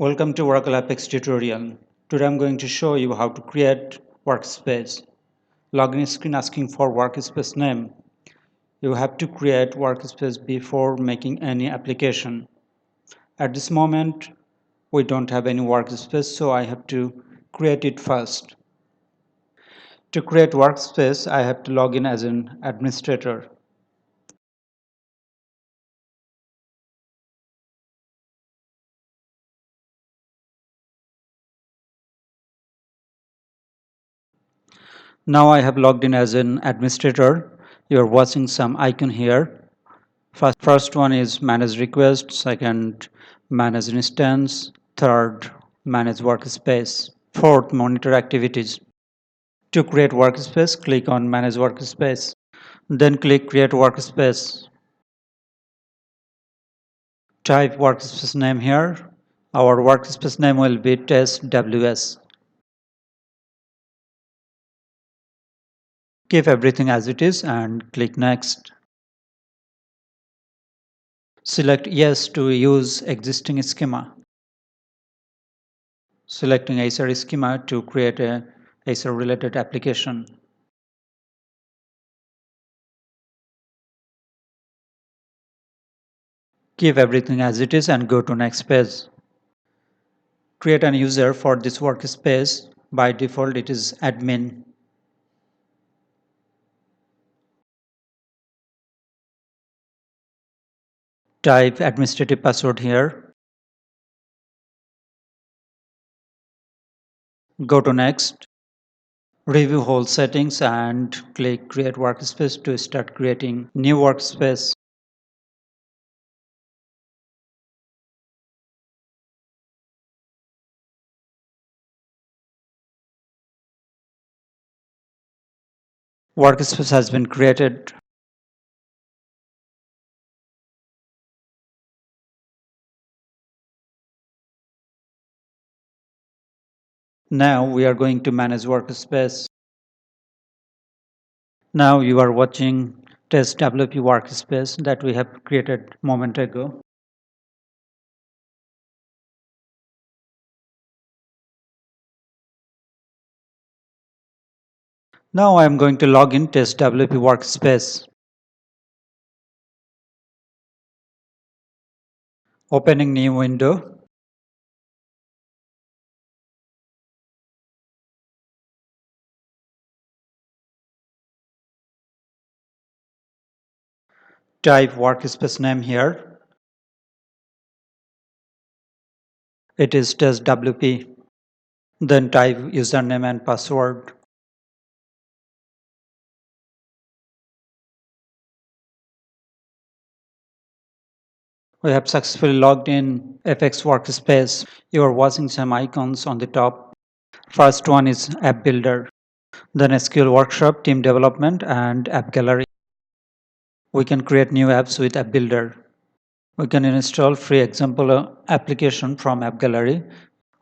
Welcome to Oracle Apex tutorial. Today I'm going to show you how to create workspace. Login screen asking for workspace name. You have to create workspace before making any application. At this moment, we don't have any workspace, so I have to create it first. To create workspace, I have to log in as an administrator. Now I have logged in as an administrator. You're watching some icon here. First one is manage request, second manage instance, third manage workspace, fourth monitor activities. To create workspace, click on manage workspace, then click create workspace. Type workspace name here. Our workspace name will be test WS. Keep everything as it is and click next. Select yes to use existing schema. Selecting Acer schema to create a Acer related application. Keep everything as it is and go to next page. Create a user for this workspace. By default, it is admin. Type administrative password here. Go to next. Review whole settings and click create workspace to start creating new workspace. Workspace has been created. Now we are going to manage workspace. Now you are watching test WP workspace that we have created a moment ago. Now I am going to log in test WP workspace. Opening new window. Type workspace name here. It is test WP. Then type username and password. We have successfully logged in FX Workspace. You are watching some icons on the top. First one is App Builder, then SQL Workshop, Team Development, and App Gallery. We can create new apps with App Builder. We can install free example application from App Gallery.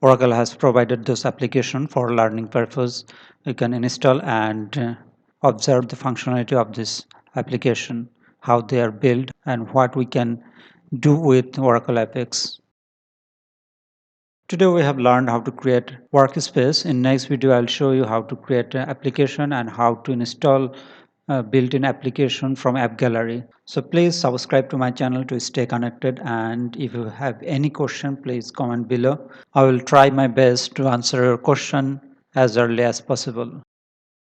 Oracle has provided those application for learning purpose. You can install and observe the functionality of this application, how they are built, and what we can do with Oracle Apex. Today we have learned how to create workspace. In next video I'll show you how to create an application and how to install a built-in application from App Gallery. So please subscribe to my channel to stay connected, and if you have any question please comment below. I will try my best to answer your question as early as possible.